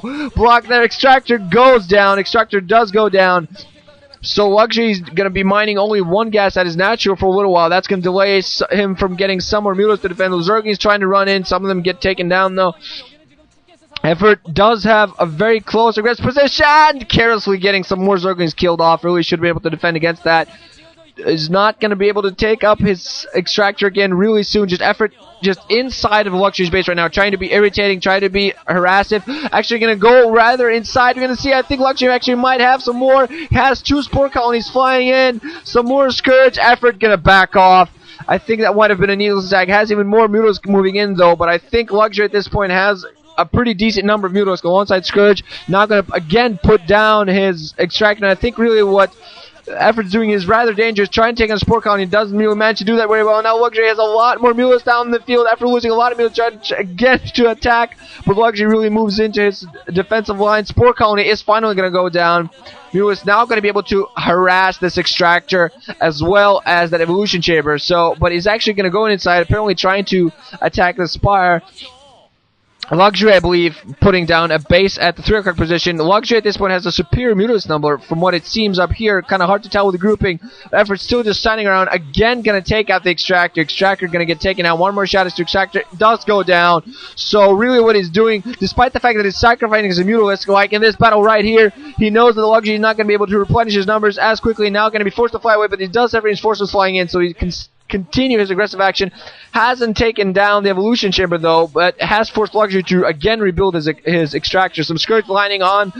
no! Block there. Extractor goes down. Extractor does go down. So Luxury is going to be mining only one gas that is natural for a little while. That's going to delay him from getting some more mules to defend. The Zergings trying to run in. Some of them get taken down, though. Effort does have a very close aggressive position. Carelessly getting some more Zerglings killed off. Really should be able to defend against that. Is not going to be able to take up his Extractor again really soon. Just Effort just inside of Luxury's base right now. Trying to be irritating. Trying to be harassive. Actually going to go rather inside. You're going to see, I think Luxury actually might have some more. He has 2 Spore Colonies flying in. Some more Scourge. Effort going to back off. I think that might have been a needless attack. Has even more Mutalisks moving in though. But I think Luxury at this point has a pretty decent number of Mutalisks alongside Scourge. Now going to again put down his Extractor. And I think really what Effort's doing is rather dangerous. Trying to take on a Spore Colony. Doesn't really manage to do that very well. Now Luxury has a lot more Mutalisks down in the field after losing a lot of Mutalisks. Trying to again to attack. But Luxury really moves into his defensive line. Spore Colony is finally going to go down. Mutalisks now going to be able to harass this Extractor as well as that Evolution Chamber. But he's actually going to go inside, apparently trying to attack the Spire. Luxury, I believe, putting down a base at the 3 o'clock position. Luxury at this point has a superior Mutalisk number from what it seems up here. Kind of hard to tell with the grouping. Effort still just standing around. Again, going to take out the Extractor. Extractor going to get taken out. One more shot as to Extractor does go down. So really what he's doing, despite the fact that he's sacrificing his Mutalisk, like in this battle right here, he knows that the Luxury is not going to be able to replenish his numbers as quickly. Now going to be forced to fly away, but he does have his forces flying in, so he can continue his aggressive action. Hasn't taken down the Evolution Chamber though, but has forced Luxury to again rebuild his Extractor. Some Scourge lining on.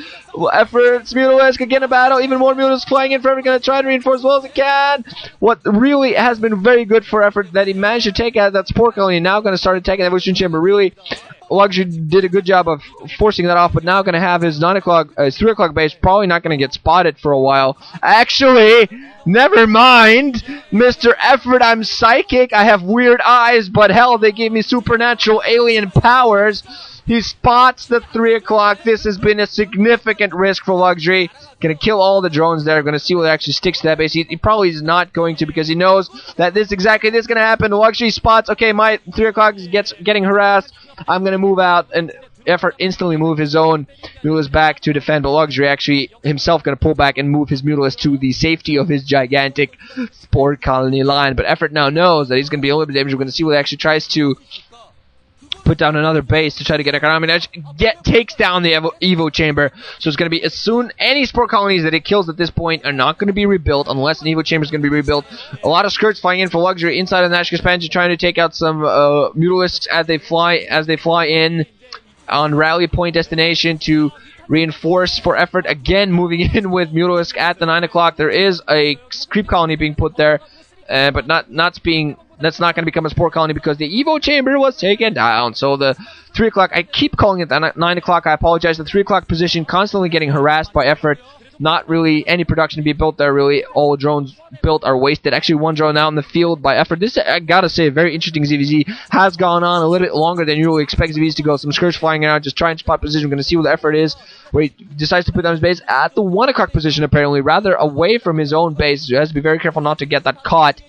Efforts, Mutalisk again a battle. Even more Mutalisk flying in. Forever going to try to reinforce as well as it can. What really has been very good for Effort that he managed to take out that Spore Colony. Now going to start attacking the Evolution Chamber. Really, Luxury did a good job of forcing that off, but now going to have his 3 o'clock base probably not going to get spotted for a while. Actually, never mind, Mr. Effort, I'm psychic, I have weird eyes, but hell, they gave me supernatural alien powers. He spots the 3 o'clock. This has been a significant risk for Luxury. Going to kill all the drones there. Going to see what actually sticks to that base. He probably is not going to, because he knows that this is going to happen. Luxury spots, okay, my 3 o'clock is getting harassed. I'm going to move out, and Effort instantly move his own Mutalisk back to defend, but Luxury actually himself going to pull back and move his Mutalisk to the safety of his gigantic Spore Colony line. But Effort now knows that he's going to be a little bit dangerous. We're going to see what he actually tries to put down another base to try to get economic edge. Takes down the Evo Chamber. So it's going to be as soon any Spore Colonies that it kills at this point are not going to be rebuilt unless an Evo Chamber is going to be rebuilt. A lot of Skirts flying in for Luxury inside of the National Expansion, trying to take out some Mutalisks as they fly in on rally point destination to reinforce for Effort. Again, moving in with Mutalisk at the 9 o'clock. There is a Creep Colony being put there, but that's not going to become a Spore Colony because the Evo Chamber was taken down. So the 3 o'clock, I keep calling it the 9 o'clock, I apologize. The 3 o'clock position constantly getting harassed by Effort. Not really any production to be built there, really. All the drones built are wasted. Actually, one drone now in the field by Effort. This, I gotta say, very interesting ZVZ. Has gone on a little bit longer than you really expect ZVZs to go. Some Scourge flying around, just trying to spot position. We're going to see what the Effort is, where he decides to put down his base at the 1 o'clock position, apparently, rather away from his own base. He has to be very careful not to get that caught.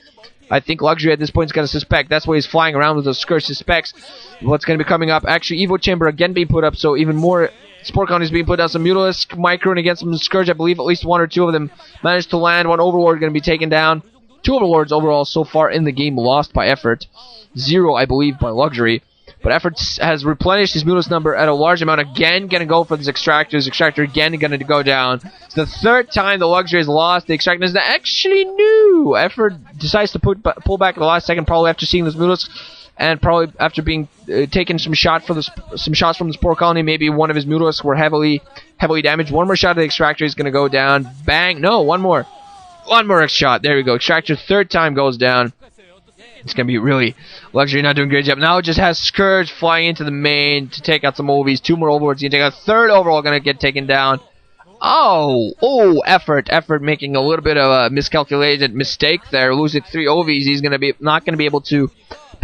I think Luxury at this point is going to suspect. That's why he's flying around with those Scourge suspects. What's going to be coming up? Actually, Evo Chamber again being put up, so even more Spore Colonies being put down. Some Mutalisk, Micron against some Scourge. I believe at least 1 or 2 of them managed to land. One Overlord going to be taken down. 2 Overlords overall so far in the game lost by Effort. 0, I believe, by Luxury. But Effort has replenished his Mutalisk number at a large amount. Again, going to go for this Extractor. This Extractor again going to go down. It's the 3rd time the Luxury has lost. The Extractor is actually new. Effort decides to pull back at the last second, probably after seeing those Mutalisks, and probably after being taking some shots from the Spore Colony. Maybe one of his Mutalisks were heavily damaged. One more shot of the Extractor is going to go down. Bang! No, one more shot. There we go. Extractor 3rd time goes down. It's going to be really Luxury not doing a great job. Now it just has Scourge flying into the main to take out some OVs. 2 more Overlords. He's going to take a 3rd overall, going to get taken down. Effort making a little bit of a miscalculated mistake there. Losing 3 OVs. He's not going to be able to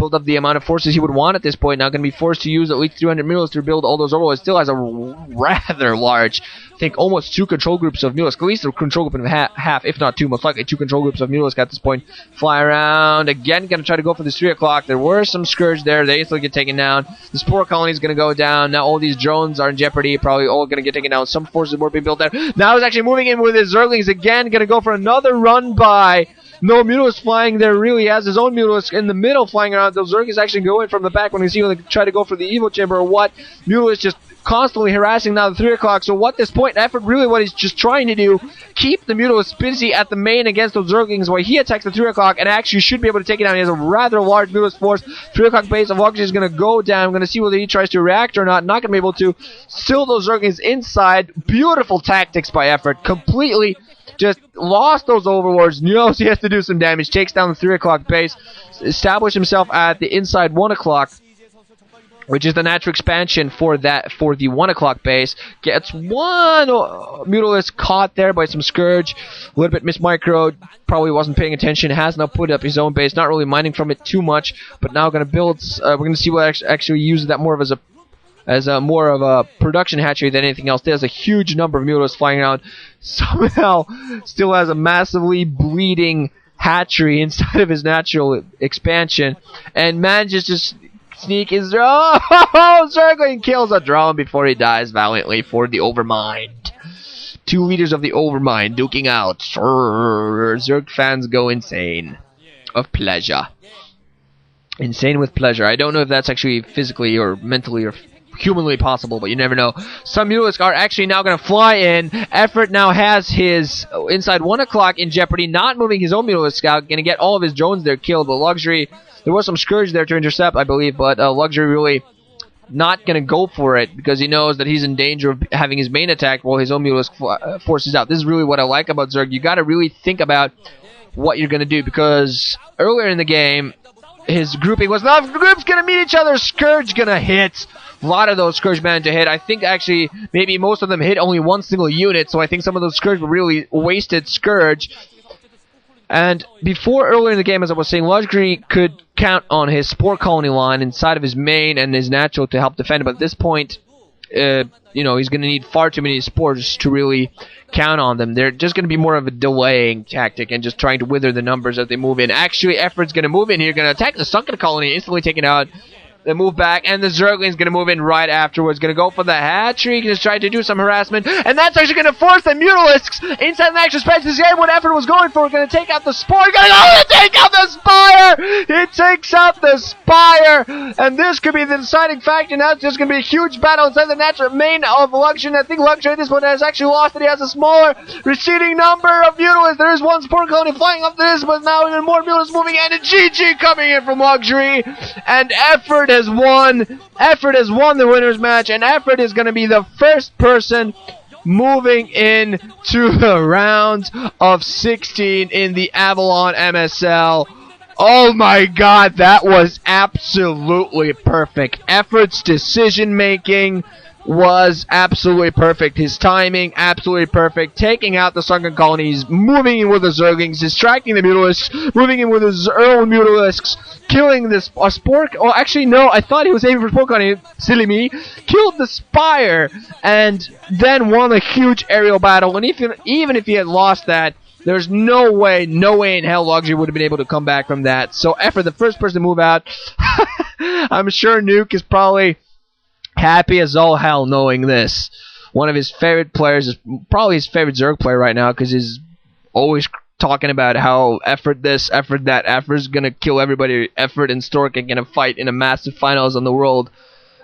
build up the amount of forces he would want at this point. Now going to be forced to use at least 300 mules to build all those overlords. Still has a rather large, I think almost 2 control groups of Mulisk. At least a control group of half, if not 2, most likely 2 control groups of Mulisk at this point. Fly around. Again, going to try to go for this 3 o'clock. There were some Scourge there. They instantly get taken down. The Spore Colony is going to go down. Now all these drones are in jeopardy. Probably all going to get taken down. Some forces were being built there. Now he's actually moving in with his Zerglings again. Going to go for another run by. No Mutalisk flying there. Really has his own Mutalisk in the middle flying around. Those Zerg is actually going from the back when we see when they try to go for the Evil Chamber or what. Mutalisk just constantly harassing now the 3 o'clock. So what this point effort, really what he's just trying to do, keep the Mutalisk busy at the main against those Zerglings while he attacks the 3 o'clock and actually should be able to take it down. He has a rather large Mutalisk force. 3 o'clock base of Luxury is going to go down. I'm going to see whether he tries to react or not. Not going to be able to. Still those Zerglings inside. Beautiful tactics by effort. Completely just lost those overlords, knows he has to do some damage, takes down the 3 o'clock base, establish himself at the inside 1 o'clock, which is the natural expansion for the 1 o'clock base. Gets one Mutalisk caught there by some Scourge, a little bit mismicroed, probably wasn't paying attention, has now put up his own base, not really mining from it too much, but now going to build, we're going to see what actually uses that more of as a more of a production hatchery than anything else. There's a huge number of Mutalisks flying around. Somehow still has a massively bleeding hatchery inside of his natural expansion and manages to sneak his Zergling kills a drone before he dies valiantly for the Overmind. 2 leaders of the Overmind duking out. Zerg fans go insane of pleasure. Insane with pleasure. I don't know if that's actually physically or mentally or humanly possible, but you never know. Some Mutalisk are actually now going to fly in. Effort now has his inside 1 o'clock in jeopardy, not moving his own Mutalisk scout, going to get all of his drones there killed. But Luxury, there was some Scourge there to intercept, I believe, but Luxury really not going to go for it because he knows that he's in danger of having his main attack while his own Mutalisk forces out. This is really what I like about Zerg. You got to really think about what you're going to do because earlier in the game, his grouping was not groups going to meet each other. Scourge going to hit. A lot of those Scourge managed to hit. I think actually maybe most of them hit only one single unit, so I think some of those Scourge were really wasted Scourge. And before earlier in the game, as I was saying, Luxury could count on his Spore Colony line inside of his main and his natural to help defend, but at this point, he's going to need far too many Spores to really count on them. They're just going to be more of a delaying tactic and just trying to wither the numbers as they move in. Actually, Effort's going to move in here, going to attack the Sunken Colony, instantly taken out. They move back, and the Zergling's going to move in right afterwards. Going to go for the hatchery, just try to do some harassment, and that's actually going to force the Mutalisks inside the actual space. This is what Effort was going for. Going to take out the Spire. Going to take out the Spire! It takes out the Spire, and this could be the deciding factor. Now it's just going to be a huge battle inside the natural main of Luxury. I think Luxury at this point has actually lost it. He has a smaller receding number of Mutalisks. There is one Spore Colony flying up to this, but now even more Mutalisks moving in, and GG coming in from Luxury, and Effort has won. Effort has won the winners match, and Effort is going to be the first person moving in to the round of 16 in the Avalon MSL. Oh my god, that was absolutely perfect. Effort's decision making was absolutely perfect. His timing, absolutely perfect. Taking out the Sunken Colonies, moving in with the Zerglings, distracting the Mutalisks, moving in with his own Mutalisks, killing this Spore. Oh, actually, no, I thought he was aiming for Spore Colony. Silly me. Killed the Spire, and then won a huge aerial battle. And even if he had lost that, there's no way in hell Luxury would have been able to come back from that. So, Effort, the first person to move out. I'm sure Nuke is probably happy as all hell knowing this. One of his favorite players is probably his favorite Zerg player right now because he's always talking about how Effort this, Effort that, Effort's gonna kill everybody. Effort and Stork are gonna fight in a massive finals and the world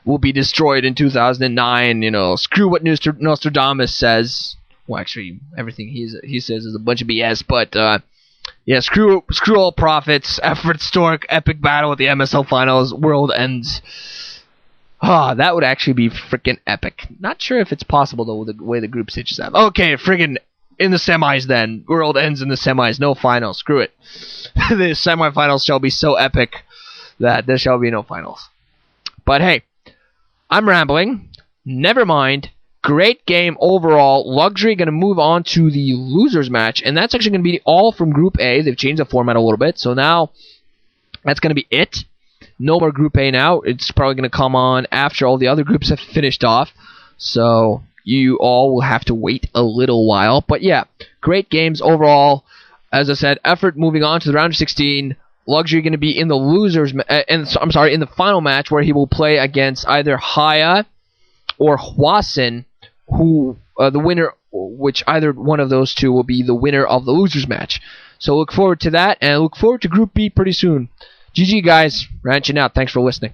will be destroyed in 2009. Screw what Nostradamus says. Well, actually, everything he says is a bunch of BS, but yeah, screw all prophets. Effort, Stork, epic battle at the MSL finals, world ends. That would actually be freaking epic. Not sure if it's possible, though, with the way the group stage is out. Okay, friggin' in the semis, then. World ends in the semis. No finals. Screw it. The semifinals shall be so epic that there shall be no finals. But hey, I'm rambling. Never mind. Great game overall. Luxury going to move on to the losers match, and that's actually going to be all from Group A. They've changed the format a little bit, so now that's going to be it. no more Group A now. It's probably going to come on after all the other groups have finished off. So you all will have to wait a little while. But yeah, great games overall. As I said, effort moving on to the round of 16. Luxury going to be in the in the final match where he will play against either Haya or Hwasin, who the winner, which either one of those two will be the winner of the losers match. So look forward to that, and look forward to Group B pretty soon. GG guys, ranching out. Thanks for listening.